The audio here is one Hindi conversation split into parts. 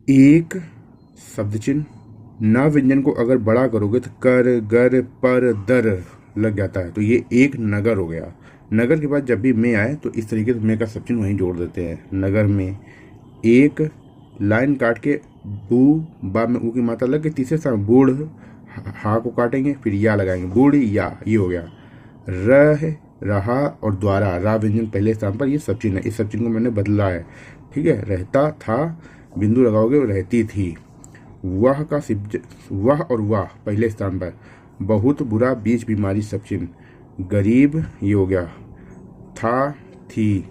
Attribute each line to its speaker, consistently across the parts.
Speaker 1: एक शब्द चिन्ह, न व्यंजन को अगर बड़ा करोगे तो कर गर पर दर लग जाता है, तो ये एक नगर हो गया। नगर के बाद जब भी में आए तो इस तरीके से में का सब चिन्ह वहीं जोड़ देते हैं, नगर में। एक लाइन काट के बू बा में ऊ की मात्रा लग के तीसरे स्थान बूढ़ हा को काटेंगे, फिर या लगाएंगे, बूढ़ या, ये हो गया। रह रहा और द्वारा, रा व्यंजन पहले स्थान पर, ये सब चिन्ह है, इस सब चिन्ह को मैंने बदला है, ठीक है। रहता था बिंदु लगाओगे, रहती थी। वह का वह और वाह पहले स्थान पर। बहुत बुरा बीच बीमारी सब चिन्ह। गरीब, ये हो गया। था थी।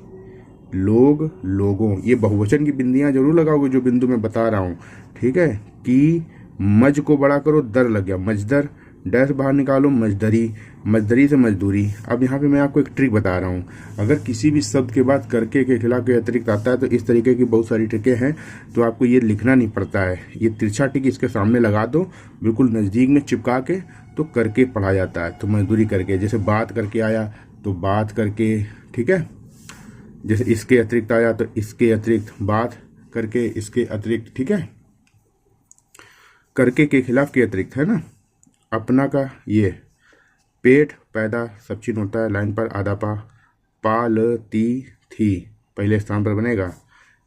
Speaker 1: लोग लोगों, ये बहुवचन की बिंदियां जरूर लगाओगे जो बिंदु मैं बता रहा हूँ, ठीक है। कि मज को बड़ा करो, दर लग गया, मजदर। डैश बाहर निकालो, मजदरी। मजदरी से मजदूरी। अब यहाँ पे मैं आपको एक ट्रिक बता रहा हूँ, अगर किसी भी शब्द के बाद करके के खिलाफ के अतिरिक्त आता है तो इस तरीके की बहुत सारी ट्रिकें हैं, तो आपको ये लिखना नहीं पड़ता है। ये तिरछा टिक इसके सामने लगा दो, बिल्कुल नज़दीक में चिपका के, तो करके पढ़ा जाता है। तो मजदूरी करके, जैसे बात करके आया तो बात करके, ठीक है। जैसे इसके अतिरिक्त आया तो इसके अतिरिक्त, बात करके इसके अतिरिक्त, ठीक है। करके के खिलाफ के अतिरिक्त है ना। अपना का ये पेट पैदा सब चिन्ह होता है, लाइन पर आधा पा। पालती थी पहले स्थान पर बनेगा।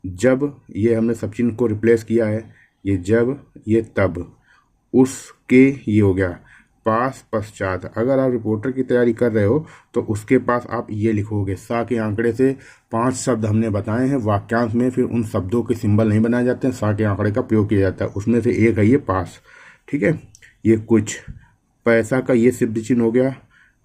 Speaker 1: जब, ये हमने सब चिन्ह को रिप्लेस किया है, ये जब, ये तब। उसके, ये हो गया। पास पश्चात, अगर आप रिपोर्टर की तैयारी कर रहे हो तो उसके पास आप ये लिखोगे। सा के आंकड़े से 5 शब्द हमने बताए हैं वाक्यांश में, फिर उन शब्दों के सिंबल नहीं बनाए जाते हैं, सा के आंकड़े का प्रयोग किया जाता है, उसमें से एक है ये पास, ठीक है। ये कुछ। पैसा का ये सिद्ध चिन्ह हो गया।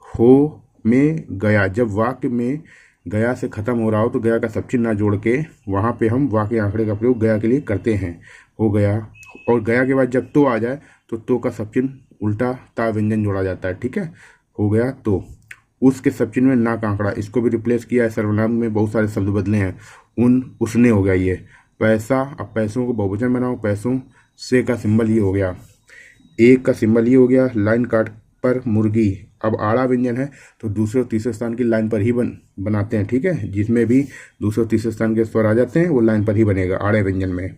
Speaker 1: हो में गया, जब वाक्य में गया से खत्म हो रहा हो तो गया का सब चिन्ह ना जोड़ के वहां पे हम वाक्य आंकड़े का प्रयोग गया के लिए करते हैं। हो गया। और गया के बाद जब तो आ जाए तो का सब चिन्ह उल्टा ता व्यंजन जोड़ा जाता है, ठीक है। हो गया तो। उसके सब चिन्ह में ना का आंकड़ा, इसको भी रिप्लेस किया है, सर्वनाम में बहुत सारे शब्द बदले हैं। उसने हो गया ये। पैसा, अब पैसों को बहुवचन बनाओ, पैसों से का सिंबल ये हो गया। एक का सिंबल ये हो गया। लाइन काट पर मुर्गी, अब आड़ा व्यंजन है तो दूसरे और तीसरे स्थान की लाइन पर ही बनाते हैं, ठीक है। जिसमें भी दूसरे और तीसरे स्थान के स्वर आ जाते हैं वो लाइन पर ही बनेगा आड़े व्यंजन में।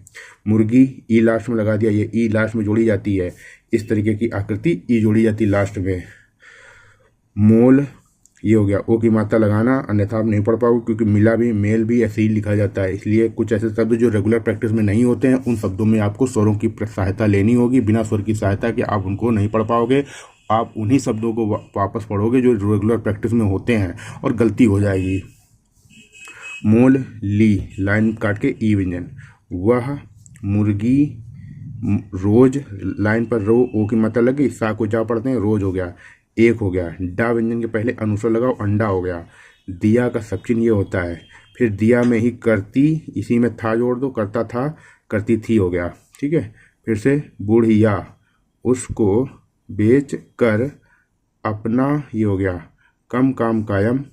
Speaker 1: मुर्गी, ई लास्ट में लगा दिया, ये ई लास्ट में जोड़ी जाती है, इस तरीके की आकृति ई जोड़ी जाती है लास्ट में। मोल, ये हो गया। ओ की मात्रा लगाना, अन्यथा आप नहीं पढ़ पाओगे, क्योंकि मिला भी मेल भी ऐसे ही लिखा जाता है, इसलिए कुछ ऐसे शब्द जो रेगुलर प्रैक्टिस में नहीं होते हैं उन शब्दों में आपको स्वरों की सहायता लेनी होगी। बिना स्वर की सहायता के आप उनको नहीं पढ़ पाओगे। आप उन्हीं शब्दों को वापस पढ़ोगे जो रेगुलर प्रैक्टिस में होते हैं और गलती हो जाएगी। मोल, ली, लाइन काट के ई व्यंजन। वह मुर्गी, रोज, लाइन पर रो, ओ की मात्रा लगी, सा को जा पढ़ते हैं, रोज हो गया। एक हो गया। डा व्यंजन के पहले अनुस्वर लगाओ, अंडा हो गया। दिया का सब चिन्ह ये होता है। फिर दिया में ही करती, इसी में था जोड़ दो, करता था, करती थी हो गया, ठीक है। फिर से बुढ़िया, उसको बेच कर अपना, ये हो गया। कम काम कायम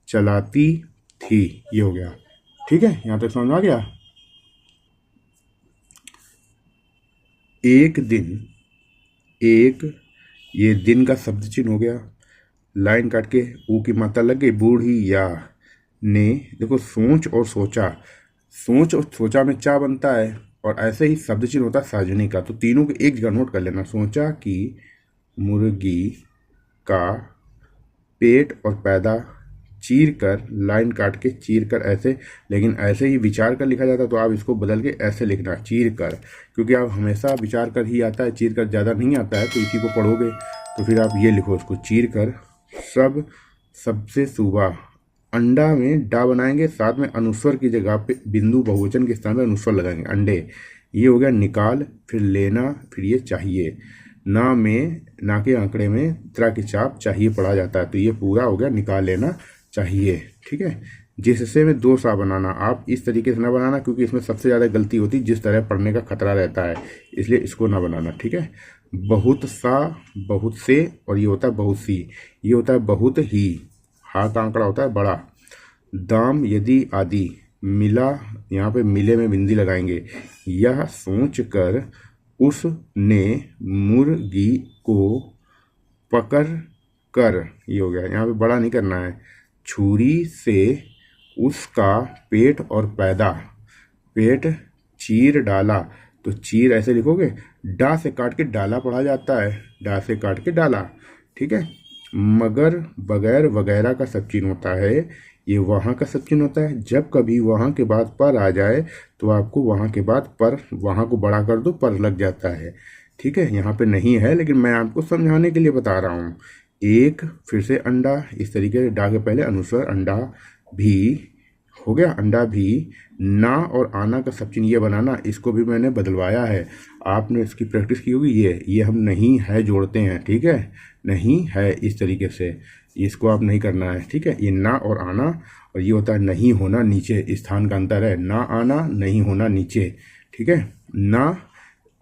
Speaker 1: चलाती थी, ये हो गया, ठीक है। यहाँ तक समझ आ गया। एक दिन, एक, ये दिन का शब्द चिन्ह हो गया। लाइन काट के ऊ की मात्रा लग गई। बूढ़ी या ने, देखो सोच और सोचा, सोच और सोचा में चा बनता है, और ऐसे ही शब्द चिन्ह होता है सार्वजनिक का, तो तीनों को एक जगह नोट कर लेना। सोचा कि मुर्गी का पेट और पैदा चीर कर, लाइन काट के चीर कर ऐसे, लेकिन ऐसे ही विचार कर लिखा जाता तो आप इसको बदल के ऐसे लिखना, चीर कर, क्योंकि आप हमेशा विचार कर ही आता है, चीर कर ज़्यादा नहीं आता है, तो इसी को पढ़ोगे तो फिर आप ये लिखो उसको, चीर कर। सब, सबसे सुबह। अंडा में डा बनाएंगे, साथ में अनुस्वर की जगह पे बिंदु बहुवचन के स्थान पर अनुस्वर लगाएंगे, अंडे, ये हो गया। निकाल, फिर लेना, फिर ये चाहिए। ना में, ना के आंकड़े में त्रा की चाप चाहिए पढ़ा जाता है, तो ये पूरा हो गया निकाल लेना चाहिए, ठीक है। जिससे में दो सा बनाना, आप इस तरीके से ना बनाना क्योंकि इसमें सबसे ज़्यादा गलती होती है, जिस तरह पढ़ने का खतरा रहता है, इसलिए इसको ना बनाना, ठीक है। बहुत सा, बहुत से, और ये होता है बहुत सी, ये होता है बहुत ही, हा का आंकड़ा होता है बड़ा। दाम, यदि, आदि। मिला, यहाँ पे मिले में बिंदी लगाएंगे। यह सोच कर उसने मुर्गी को पकड़ कर, ये हो गया, यहाँ पे बड़ा नहीं करना है। छुरी से उसका पेट और पैदा, पेट चीर डाला, तो चीर ऐसे लिखोगे, डा से काट के डाला पढ़ा जाता है, डा से काट के डाला, ठीक है। मगर बगैर वगैरह का सब चिन्ह होता है, ये वहाँ का सब चिन्ह होता है। जब कभी वहाँ के बाद पर आ जाए तो आपको वहाँ के बाद पर, वहाँ को बड़ा कर दो, पर लग जाता है, ठीक है। यहाँ पे नहीं है, लेकिन मैं आपको समझाने के लिए बता रहा हूँ। एक, फिर से अंडा, इस तरीके से डा के पहले अनुस्वर, अंडा भी हो गया, अंडा भी। ना और आना का सब चिन्ह ये बनाना, इसको भी मैंने बदलवाया है, आपने इसकी प्रैक्टिस की होगी। ये हम नहीं है जोड़ते हैं, ठीक है, नहीं है, इस तरीके से इसको आप नहीं करना है, ठीक है। ये ना और आना, और ये होता है नहीं होना नीचे, स्थान का अंतर है, ना आना नहीं होना नीचे, ठीक है ना।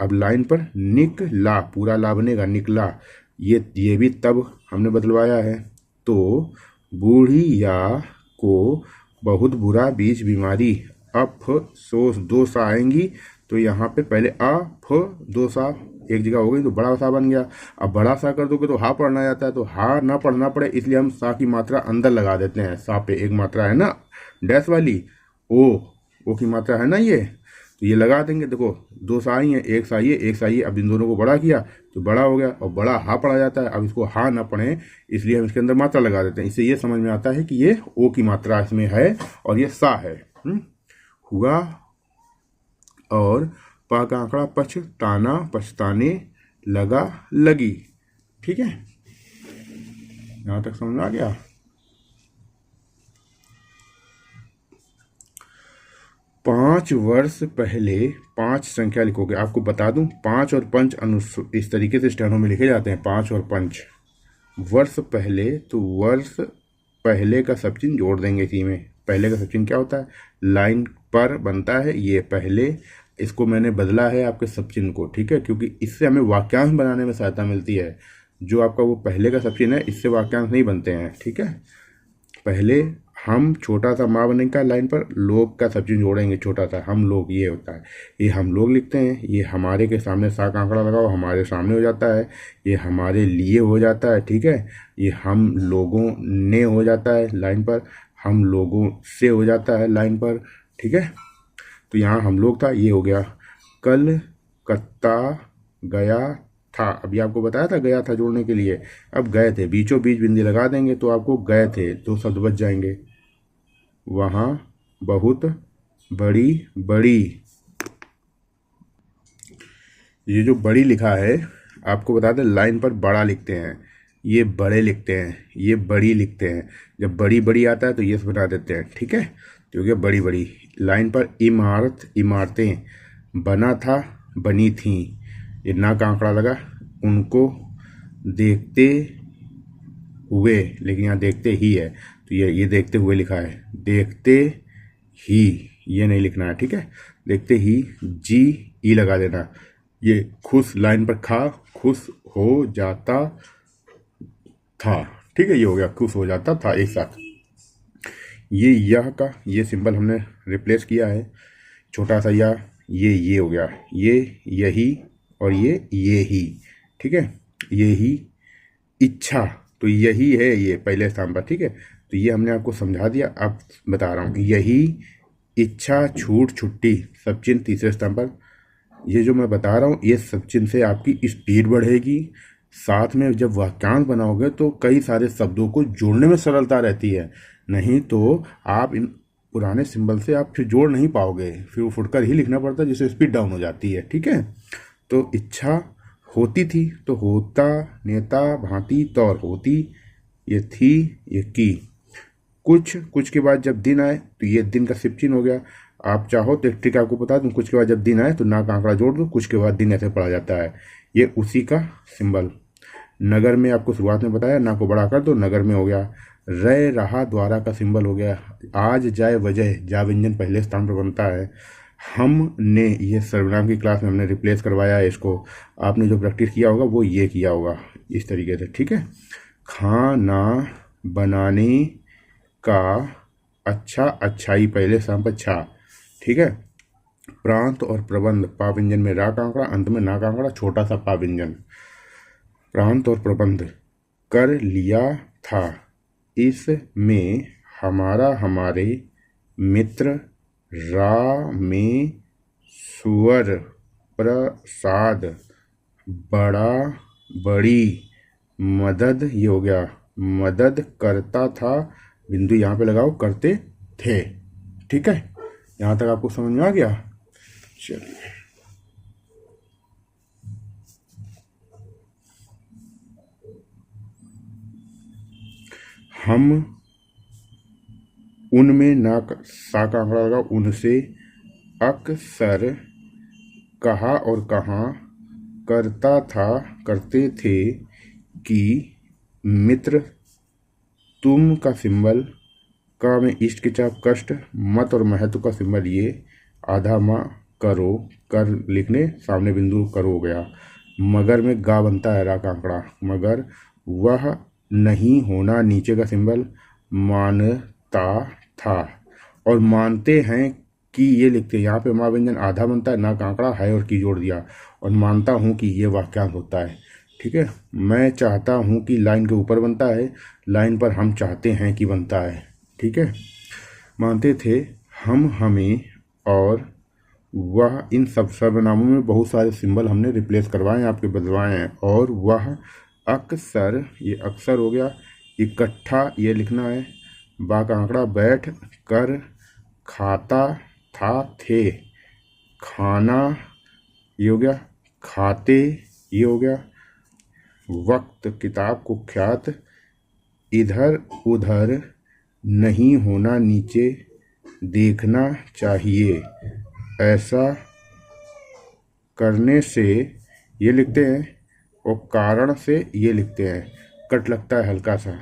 Speaker 1: अब लाइन पर निकला, पूरा ला बनेगा निकला, ये भी तब हमने बदलवाया है। तो बूढ़िया को बहुत बुरा बीज बीमारी, अफसोस, दो सा आएंगी तो यहाँ पे पहले फ दो सा एक जगह हो गई तो बड़ा सा बन गया। अब बड़ा सा कर दोगे तो हा पढ़ना जाता है, तो हा ना पढ़ना पड़े इसलिए हम सा की मात्रा अंदर लगा देते हैं। सा पे एक मात्रा है ना डैश वाली, ओ की मात्रा है ना, ये तो ये लगा देंगे। देखो दो सा आई है, एक सा ये, एक सा ये, अब इन दोनों को बड़ा किया तो बड़ा हो गया, और बड़ा हा पढ़ा जाता है। अब इसको हा ना पढ़े इसलिए हम इसके अंदर मात्रा लगा देते हैं। इससे ये समझ में आता है कि ये ओ की मात्रा इसमें है और ये सा है। हुआ और पा का आंकड़ा पछताना, पछताने लगा, लगी, ठीक है। यहां तक समझ आ गया। पाँच वर्ष पहले, पाँच संख्या लिखोगे, आपको बता दूं 5 और 5 इस तरीके से स्टेनो में लिखे जाते हैं, 5 और 5। वर्ष पहले, तो वर्ष पहले का सब चिन्ह जोड़ देंगे इसी में। पहले का सब चिन्ह क्या होता है, लाइन पर बनता है, ये पहले, इसको मैंने बदला है आपके सब चिन्ह को, ठीक है, क्योंकि इससे हमें वाक्यांश बनाने में सहायता मिलती है। जो आपका वो पहले का सब चिन्ह है, इससे वाक्यांश नहीं बनते हैं, ठीक है। पहले हम छोटा सा माँ बनेगा लाइन पर, लोग का सब चिन्ह जोड़ेंगे छोटा सा, हम लोग, ये होता है, ये हम लोग लिखते हैं। ये हमारे के सामने सा का आंकड़ा लगाओ, हमारे सामने हो जाता है, ये हमारे लिए हो जाता है, ठीक है। ये हम लोगों ने हो जाता है लाइन पर, हम लोगों से हो जाता है लाइन पर, ठीक है। तो यहाँ हम लोग था, ये हो गया। कल कत्ता गया था, अभी आपको बताया था गया था जोड़ने के लिए, अब गए थे, बीचों बीच बिंदी लगा देंगे तो आपको गए थे, दो शब्द बच जाएंगे। वहाँ बहुत बड़ी बड़ी, ये जो बड़ी लिखा है आपको बता दें, लाइन पर बड़ा लिखते हैं, ये बड़े लिखते हैं, ये बड़ी लिखते हैं। जब बड़ी बड़ी आता है तो ये बना देते हैं, ठीक है। तो हो गया बड़ी बड़ी। लाइन पर इमारत, इमारतें, बना था, बनी थी, ये ना का आंकड़ा लगा। उनको देखते हुए, लेकिन यहाँ देखते ही है तो ये देखते हुए लिखा है, देखते ही ये नहीं लिखना है, ठीक है। देखते ही जी ई लगा देना। ये खुश, लाइन पर खा, खुश हो जाता था, ठीक है, ये हो गया खुश हो जाता था एक साथ। ये यह का ये सिंबल हमने रिप्लेस किया है, छोटा सा यह, ये हो गया, ये यही और ये ही, ठीक है। यही इच्छा, तो यही है ये पहले स्थान पर, ठीक है। तो ये हमने आपको समझा दिया, अब बता रहा हूँ, यही इच्छा, छूट, छुट्टी, सब चिन्ह तीसरे स्थान पर। ये जो मैं बता रहा हूँ ये सब चिन्ह से आपकी स्पीड बढ़ेगी, साथ में जब वाक्यांश बनाओगे तो कई सारे शब्दों को जोड़ने में सरलता रहती है। नहीं तो आप इन पुराने सिंबल से आप फिर जोड़ नहीं पाओगे, फिर वो फुटकर ही लिखना पड़ता है, जिससे स्पीड डाउन हो जाती है, ठीक है। तो इच्छा होती थी, तो होता, नेता, भांति, तौर, होती, ये थी, ये की। कुछ के बाद जब दिन आए तो ये दिन का सिप चिन्ह हो गया। आप चाहो तो एक ट्रिक आपको बता दूं, कुछ के बाद जब दिन आए तो ना का आंकड़ा जोड़ दो, कुछ के बाद दिन ऐसे पढ़ा जाता है, ये उसी का सिंबल। नगर में आपको शुरुआत में बताया, ना को बड़ा कर दो, नगर में हो गया। रह रहा द्वारा का सिंबल हो गया। आज जाए वजह, जा व्यंजन पहले स्थान पर बनता है। हमने, ये सर्वनाम की क्लास में हमने रिप्लेस करवाया है इसको, आपने जो प्रैक्टिस किया होगा वो ये किया होगा इस तरीके से, ठीक है। खाना बनाने का अच्छा, अच्छाई पहले स्थान पर छा, ठीक है। प्रांत और प्रबंध, पा व्यंजन में रा का आंकड़ा, अंत में ना का आंकड़ा, छोटा सा पा व्यंजन। प्रांत और प्रबंध कर लिया था, इसमें हमारा, हमारे, मित्र, रामेश्वर, प्रसाद, बड़ा, बड़ी, मदद, ये हो गया मदद करता था, बिंदु यहाँ पे लगाओ, करते थे। ठीक है, यहाँ तक आपको समझ में आ गया। चलिए, हम उनमें ना सा का आंकड़ा लगा, उनसे अक्सर, कहा और कहाँ, करता था, करते थे, कि, मित्र, तुम का सिंबल, का में इष्ट के चाप कष्ट, मत और महत्व का सिंबल ये, आधा माँ, करो, कर लिखने सामने बिंदु करो हो गया। मगर में गा बनता है, रा का आंकड़ा, मगर, वह नहीं होना नीचे का सिंबल, मानता था, और मानते हैं कि ये लिखते हैं, यहाँ पे माँ व्यंजन आधा बनता है, ना का आंकड़ा है और की जोड़ दिया, और मानता हूँ कि ये वाक्यांश होता है। ठीक है, मैं चाहता हूँ कि लाइन के ऊपर बनता है, लाइन पर हम चाहते हैं कि बनता है। ठीक है, मानते थे, हम, हमें, और वह, इन सब सर्वनामों में बहुत सारे सिंबल हमने रिप्लेस करवाए हैं, आपके बदलवाए हैं। और वह अक्सर, ये अक्सर हो गया, इकट्ठा ये लिखना है, बा का आंकड़ा, बैठ कर खाता था, थे, खाना ये हो गया, खाते ये हो गया, वक्त, किताब, कुख्यात, इधर उधर, नहीं होना नीचे, देखना चाहिए, ऐसा करने से ये लिखते हैं, और कारण से ये लिखते हैं, कट लगता है हल्का सा,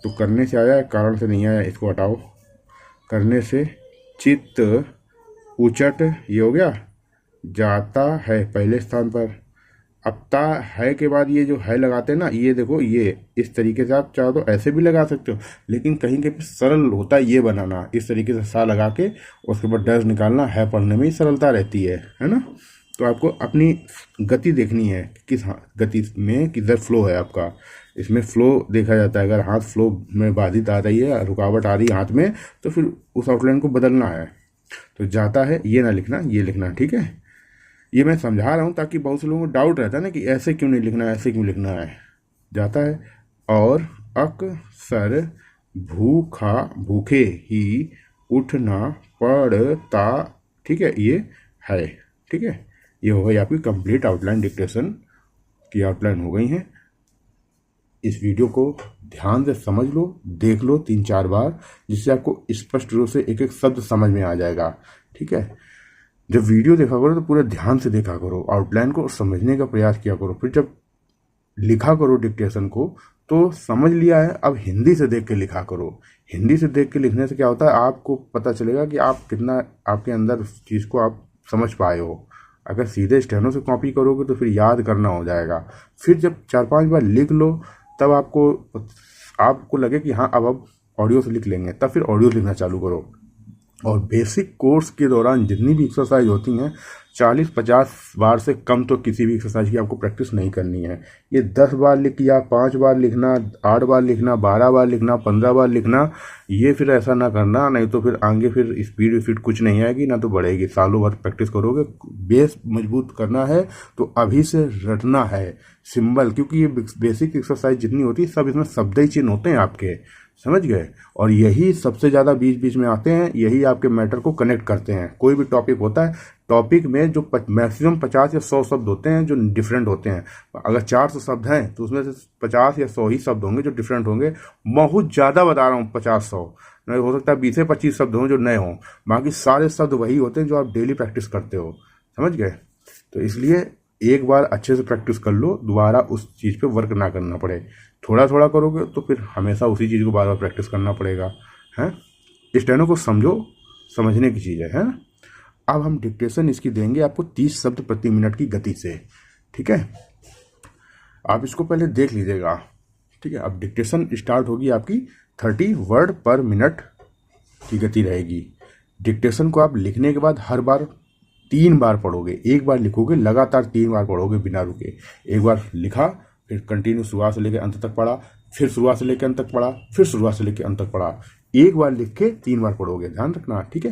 Speaker 1: तो करने से आया है, कारण से नहीं आया, इसको हटाओ, करने से, चित्त, उचट ये हो गया, जाता है पहले स्थान पर। अब ता है के बाद ये जो है लगाते हैं ना, ये देखो, ये इस तरीके से आप चाहो तो ऐसे भी लगा सकते हो, लेकिन कहीं कहीं सरल होता है ये बनाना, इस तरीके से सा लगा के उसके बाद डैश निकालना, है पढ़ने में ही सरलता रहती है ना। तो आपको अपनी गति देखनी है, किस गति में किधर फ्लो है आपका, इसमें फ्लो देखा जाता है। अगर हाथ फ्लो में बाधित आ रही है, रुकावट आ रही है हाथ में, तो फिर उस आउटलाइन को बदलना है। तो जाता है ये ना लिखना, ये लिखना। ठीक है, ये मैं समझा रहा हूँ ताकि बहुत से लोगों को डाउट रहता है ना कि ऐसे क्यों नहीं लिखना है, ऐसे क्यों लिखना है। जाता है, और अक्सर, भूखा, भूखे ही, उठना पड़ता। ठीक है, ये है। ठीक है, ये हो गई आपकी कंप्लीट आउटलाइन, डिक्टेशन की आउटलाइन हो गई है। इस वीडियो को ध्यान से समझ लो, देख लो 3-4 बार, जिससे आपको स्पष्ट रूप से एक एक शब्द समझ में आ जाएगा। ठीक है, जब वीडियो देखा करो तो पूरे ध्यान से देखा करो, आउटलाइन को समझने का प्रयास किया करो। फिर जब लिखा करो डिक्टेशन को, तो समझ लिया है, अब हिंदी से देख के लिखा करो। हिंदी से देख के लिखने से क्या होता है, आपको पता चलेगा कि आप कितना, आपके अंदर उस चीज़ को आप समझ पाए हो। अगर सीधे स्टेनो से कॉपी करोगे तो फिर याद करना हो जाएगा। फिर जब 4-5 बार लिख लो, तब आपको लगे कि हाँ अब ऑडियो से लिख लेंगे, तब फिर ऑडियो लिखना चालू करो। और बेसिक कोर्स के दौरान जितनी भी एक्सरसाइज होती हैं, 40-50 बार से कम तो किसी भी एक्सरसाइज की आपको प्रैक्टिस नहीं करनी है। ये 10 बार लिख या 5 बार लिखना, 8 बार लिखना, 12 बार लिखना, 15 बार लिखना, ये फिर ऐसा ना करना, नहीं तो फिर आगे फिर स्पीड कुछ नहीं आएगी, ना तो बढ़ेगी। सालों भर प्रैक्टिस करोगे, बेस मजबूत करना है तो अभी से रटना है सिंबल, क्योंकि ये बेसिक एक्सरसाइज जितनी होती है सब इसमें शब्द ही चिन्ह होते हैं आपके, समझ गए। और यही सबसे ज़्यादा बीच बीच में आते हैं, यही आपके मैटर को कनेक्ट करते हैं। कोई भी टॉपिक होता है, टॉपिक में जो मैक्सिमम 50 या 100 शब्द होते हैं जो डिफरेंट होते हैं। अगर 400 शब्द हैं तो उसमें से 50 या 100 ही शब्द होंगे जो डिफरेंट होंगे। बहुत ज़्यादा बता रहा हूँ, 50-100 नहीं, हो सकता है 20 से 25 शब्द हों जो नए हों, बाकी सारे शब्द वही होते हैं जो आप डेली प्रैक्टिस करते हो, समझ गए। तो इसलिए एक बार अच्छे से प्रैक्टिस कर लो, दोबारा उस चीज़ पे वर्क ना करना पड़े। थोड़ा थोड़ा करोगे तो फिर हमेशा उसी चीज़ को बार बार प्रैक्टिस करना पड़ेगा, हैं। स्टेनो को समझो, समझने की चीज़ है ना। अब हम डिक्टेशन इसकी देंगे आपको 30 शब्द प्रति मिनट की गति से। ठीक है, आप इसको पहले देख लीजिएगा। ठीक है, अब डिक्टेशन स्टार्ट होगी आपकी 30 वर्ड पर मिनट की गति रहेगी। डिक्टेशन को आप लिखने के बाद हर बार 3 बार पढ़ोगे, एक बार लिखोगे, लगातार 3 बार पढ़ोगे बिना रुके। एक बार लिखा, फिर कंटिन्यू शुरुआत से लेकर अंत तक पढ़ा, फिर शुरुआत से लेकर अंत तक पढ़ा, फिर शुरुआत से लेकर अंत तक पढ़ा। एक बार लिख के 3 बार पढ़ोगे, ध्यान रखना। ठीक है।